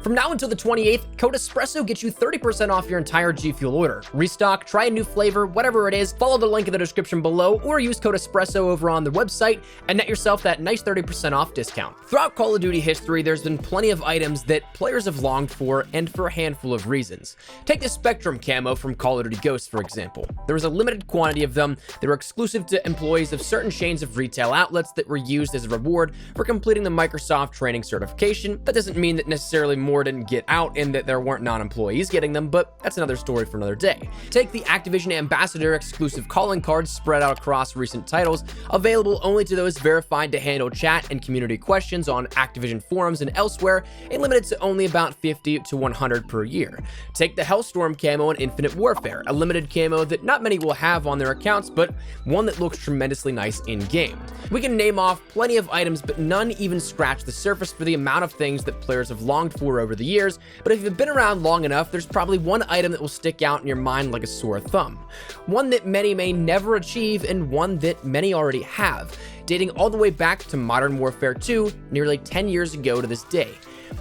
From now until the 28th, Code Espresso gets you 30% off your entire G Fuel order. Restock, try a new flavor, whatever it is, follow the link in the description below, or use Code Espresso over on their website and net yourself that nice 30% off discount. Throughout Call of Duty history, there's been plenty of items that players have longed for, and for a handful of reasons. Take the Spectrum camo from Call of Duty Ghosts, for example. There was a limited quantity of them. They were exclusive to employees of certain chains of retail outlets that were used as a reward for completing the Microsoft training certification. That doesn't mean that necessarily more didn't get out and that there weren't non-employees getting them, but that's another story for another day. Take the Activision Ambassador exclusive calling cards spread out across recent titles, available only to those verified to handle chat and community questions on Activision forums and elsewhere, and limited to only about 50 to 100 per year. Take the Hellstorm camo in Infinite Warfare, a limited camo that not many will have on their accounts, but one that looks tremendously nice in-game. We can name off plenty of items, but none even scratch the surface for the amount of things that players have longed for over the years. But if you've been around long enough, there's probably one item that will stick out in your mind like a sore thumb. One that many may never achieve, and one that many already have, dating all the way back to Modern Warfare 2, nearly 10 years ago to this day.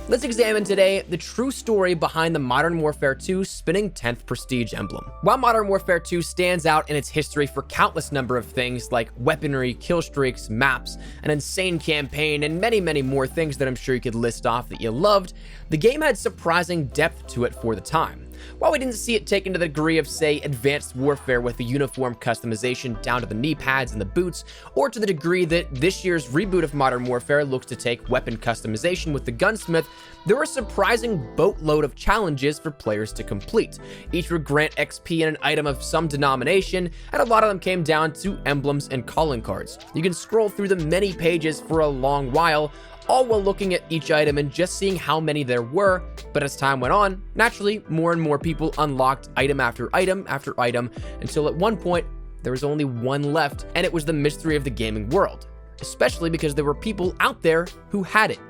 Let's examine today the true story behind the Modern Warfare 2 spinning 10th Prestige emblem. While Modern Warfare 2 stands out in its history for countless number of things like weaponry, kill streaks, maps, an insane campaign, and many more things that I'm sure you could list off that you loved, the game had surprising depth to it for the time. While we didn't see it taken to the degree of, say, Advanced Warfare with the uniform customization down to the knee pads and the boots, or to the degree that this year's reboot of Modern Warfare looks to take weapon customization with the gunsmith, there were a surprising boatload of challenges for players to complete. Each would grant XP and an item of some denomination, and a lot of them came down to emblems and calling cards. You can scroll through the many pages for a long while, all while looking at each item and just seeing how many there were. But as time went on, naturally, more and more people unlocked item after item after item, until at one point, there was only one left, and it was the mystery of the gaming world. Especially because there were people out there who had it.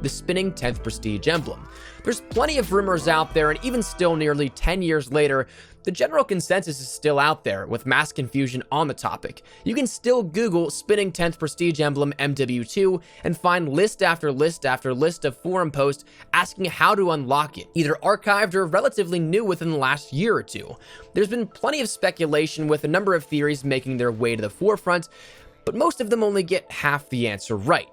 The spinning 10th Prestige emblem. There's plenty of rumors out there, and even still nearly 10 years later, the general consensus is still out there, with mass confusion on the topic. You can still Google spinning 10th Prestige emblem MW2 and find list after list after list of forum posts asking how to unlock it, either archived or relatively new within the last year or two. There's been plenty of speculation, with a number of theories making their way to the forefront, but most of them only get half the answer right.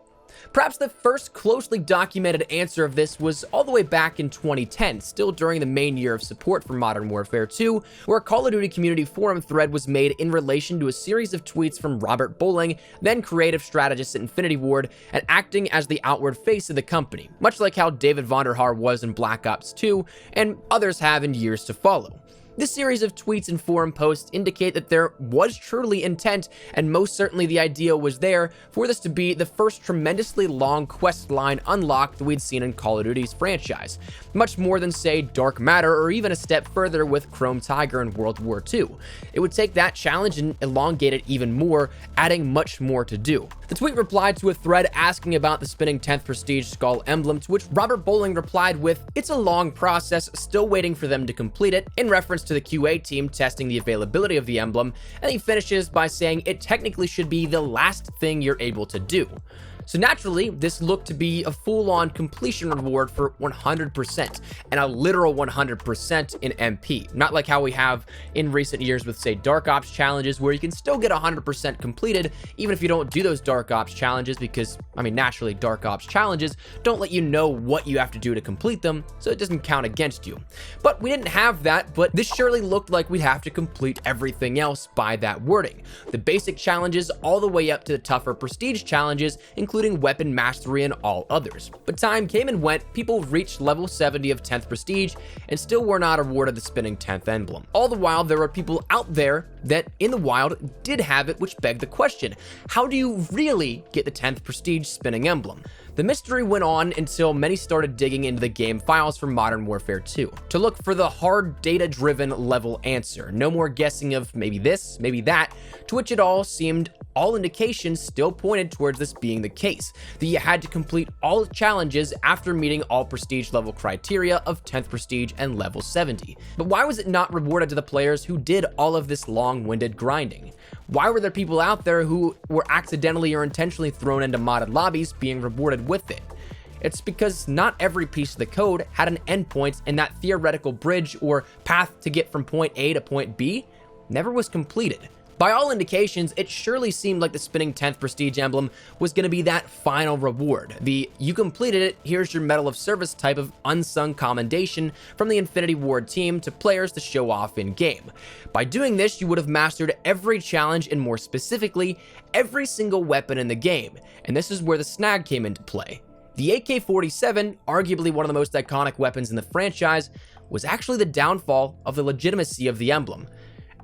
Perhaps the first closely documented answer of this was all the way back in 2010, still during the main year of support for Modern Warfare 2, where a Call of Duty community forum thread was made in relation to a series of tweets from Robert Bowling, then creative strategist at Infinity Ward, and acting as the outward face of the company, much like how David Vonderhaar was in Black Ops 2, and others have in years to follow. This series of tweets and forum posts indicate that there was truly intent, and most certainly the idea was there, for this to be the first tremendously long quest line unlock that we'd seen in Call of Duty's franchise. Much more than, say, Dark Matter, or even a step further with Chrome Tiger in World War II. It would take that challenge and elongate it even more, adding much more to do. The tweet replied to a thread asking about the spinning 10th Prestige skull emblem, to which Robert Bowling replied with, "It's a long process, still waiting for them to complete it," in reference to the QA team testing the availability of the emblem, and he finishes by saying it technically should be the last thing you're able to do. So naturally, this looked to be a full-on completion reward for 100%, and a literal 100% in MP. Not like how we have in recent years with, say, Dark Ops challenges, where you can still get 100% completed, even if you don't do those Dark Ops challenges, because, I mean, naturally, Dark Ops challenges don't let you know what you have to do to complete them, so it doesn't count against you. But we didn't have that, but this surely looked like we'd have to complete everything else by that wording. The basic challenges all the way up to the tougher Prestige challenges, including weapon mastery and all others. But time came and went, people reached level 70 of 10th Prestige, and still were not awarded the spinning 10th emblem. All the while, there were people out there that, in the wild, did have it, which begged the question, how do you really get the 10th Prestige spinning emblem? The mystery went on until many started digging into the game files for Modern Warfare 2 to look for the hard, data-driven level answer. No more guessing of maybe this, maybe that, to which it all seemed all indications still pointed towards this being the case, that you had to complete all challenges after meeting all prestige level criteria of 10th Prestige and level 70. But why was it not rewarded to the players who did all of this long-winded grinding? Why were there people out there who were accidentally or intentionally thrown into modded lobbies being rewarded with it? It's because not every piece of the code had an endpoint, and that theoretical bridge or path to get from point A to point B never was completed. By all indications, it surely seemed like the spinning 10th prestige emblem was going to be that final reward. The "you completed it, here's your medal of service" type of unsung commendation from the Infinity Ward team to players to show off in game. By doing this, you would have mastered every challenge and, more specifically, every single weapon in the game, and this is where the snag came into play. The AK-47, arguably one of the most iconic weapons in the franchise, was actually the downfall of the legitimacy of the emblem.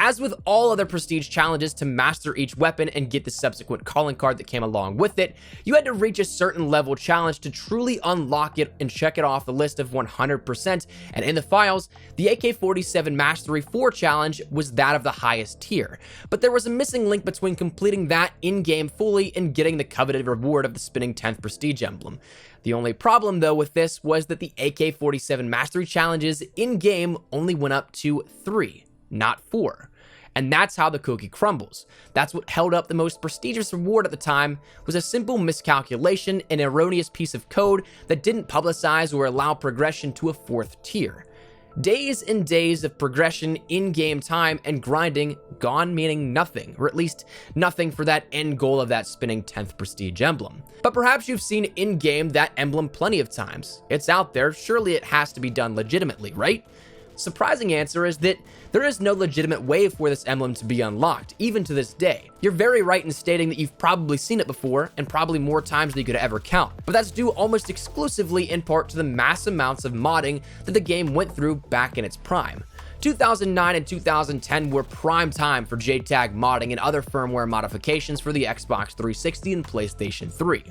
As with all other prestige challenges to master each weapon and get the subsequent calling card that came along with it, you had to reach a certain level challenge to truly unlock it and check it off the list of 100%, and in the files, the AK-47 Mastery 4 challenge was that of the highest tier. But there was a missing link between completing that in-game fully and getting the coveted reward of the spinning 10th prestige emblem. The only problem though with this was that the AK-47 Mastery challenges in-game only went up to 3. Not 4. And that's how the cookie crumbles. That's what held up the most prestigious reward at the time, was a simple miscalculation, an erroneous piece of code that didn't publicize or allow progression to a 4th tier. Days and days of progression, in-game time, and grinding gone, meaning nothing, or at least nothing for that end goal of that spinning 10th prestige emblem. But perhaps you've seen in-game that emblem plenty of times. It's out there, surely it has to be done legitimately, right? Surprising answer is that there is no legitimate way for this emblem to be unlocked, even to this day. You're very right in stating that you've probably seen it before, and probably more times than you could ever count, but that's due almost exclusively in part to the mass amounts of modding that the game went through back in its prime. 2009 and 2010 were prime time for JTAG modding and other firmware modifications for the Xbox 360 and PlayStation 3.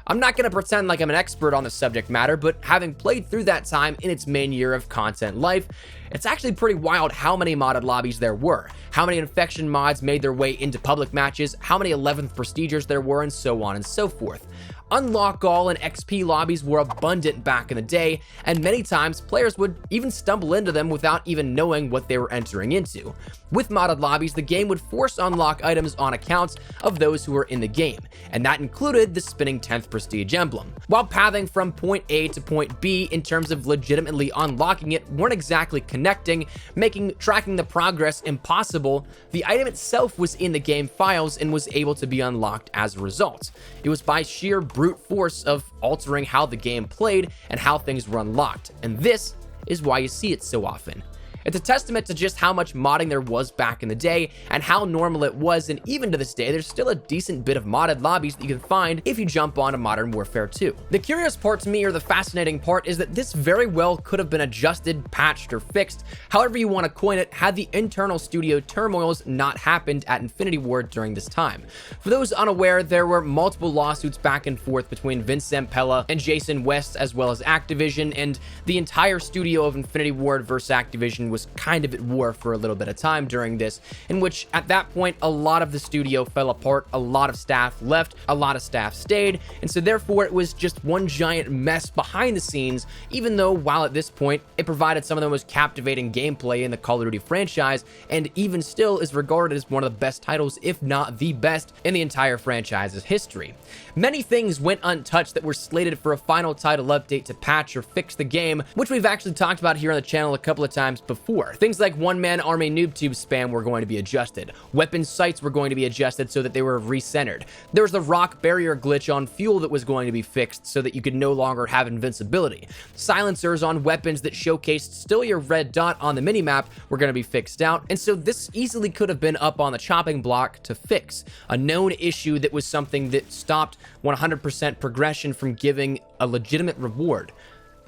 I'm not going to pretend like I'm an expert on the subject matter, but having played through that time in its main year of content life, it's actually pretty wild how many modded lobbies there were, how many infection mods made their way into public matches, how many 11th prestigers there were, and so on and so forth. Unlock All and XP lobbies were abundant back in the day, and many times players would even stumble into them without even knowing what they were entering into. With modded lobbies, the game would force unlock items on accounts of those who were in the game, and that included the spinning 10th prestige emblem. While pathing from point A to point B in terms of legitimately unlocking it weren't exactly connecting, making tracking the progress impossible, the item itself was in the game files and was able to be unlocked as a result. It was by sheer brute force of altering how the game played and how things were unlocked, and this is why you see it so often. It's a testament to just how much modding there was back in the day and how normal it was, and even to this day, there's still a decent bit of modded lobbies that you can find if you jump onto Modern Warfare 2. The curious part to me, or the fascinating part, is that this very well could have been adjusted, patched, or fixed, however you want to coin it, had the internal studio turmoils not happened at Infinity Ward during this time. For those unaware, there were multiple lawsuits back and forth between Vince Zampella and Jason West, as well as Activision, and the entire studio of Infinity Ward versus Activision was kind of at war for a little bit of time during this, in which at that point a lot of the studio fell apart, a lot of staff left, a lot of staff stayed, and so therefore it was just one giant mess behind the scenes, even though while at this point it provided some of the most captivating gameplay in the Call of Duty franchise, and even still is regarded as one of the best titles, if not the best, in the entire franchise's history. Many things went untouched that were slated for a final title update to patch or fix the game, which we've actually talked about here on the channel a couple of times before. Things like one-man army noob tube spam were going to be adjusted. Weapon sights were going to be adjusted so that they were recentered. There was the rock barrier glitch on fuel that was going to be fixed so that you could no longer have invincibility. Silencers on weapons that showcased still your red dot on the minimap were going to be fixed out, and so this easily could have been up on the chopping block to fix. A known issue that was something that stopped 100% progression from giving a legitimate reward.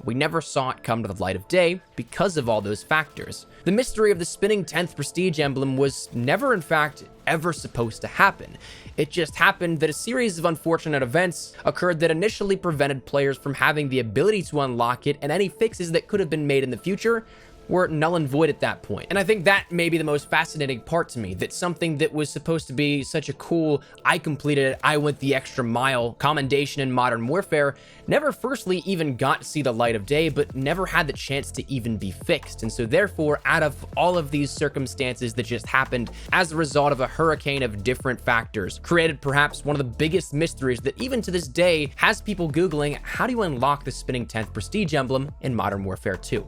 We never saw it come to the light of day because of all those factors. The mystery of the spinning 10th prestige emblem was never, in fact, ever supposed to happen. It just happened that a series of unfortunate events occurred that initially prevented players from having the ability to unlock it, and any fixes that could have been made in the future were null and void at that point. And I think that may be the most fascinating part to me, that something that was supposed to be such a cool, I completed it, I went the extra mile commendation in Modern Warfare, never firstly even got to see the light of day, but never had the chance to even be fixed. And so therefore, out of all of these circumstances that just happened as a result of a hurricane of different factors, created perhaps one of the biggest mysteries that even to this day has people Googling, how do you unlock the spinning 10th prestige emblem in Modern Warfare 2?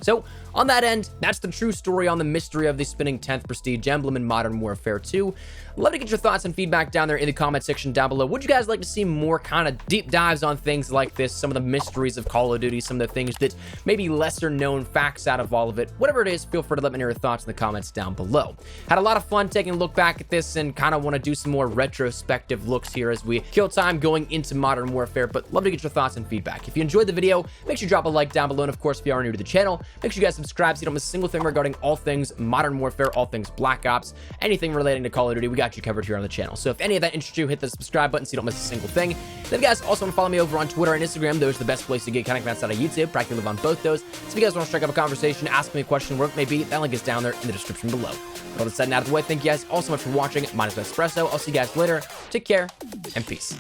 So on that end, that's the true story on the mystery of the spinning 10th prestige emblem in Modern Warfare 2. Love to get your thoughts and feedback down there in the comment section down below. Would you guys like to see more kind of deep dives on things like this, some of the mysteries of Call of Duty, some of the things that maybe lesser known facts out of all of it? Whatever it is, feel free to let me know your thoughts in the comments down below. Had a lot of fun taking a look back at this and kind of want to do some more retrospective looks here as we kill time going into Modern Warfare, but love to get your thoughts and feedback. If you enjoyed the video, make sure you drop a like down below, and of course, if you are new to the channel, make sure you guys subscribe so you don't miss a single thing regarding all things Modern Warfare, all things Black Ops, anything relating to Call of Duty. We got you covered here on the channel. So if any of that interests you, hit the subscribe button so you don't miss a single thing. Then if you guys also want to follow me over on Twitter and Instagram, those are the best place to get connected outside of YouTube. Practically live on both those. So if you guys want to strike up a conversation, ask me a question, wherever it may be, that link is down there in the description below. With all that said and out of the way, thank you guys all so much for watching. My name is Espresso. I'll see you guys later. Take care and peace.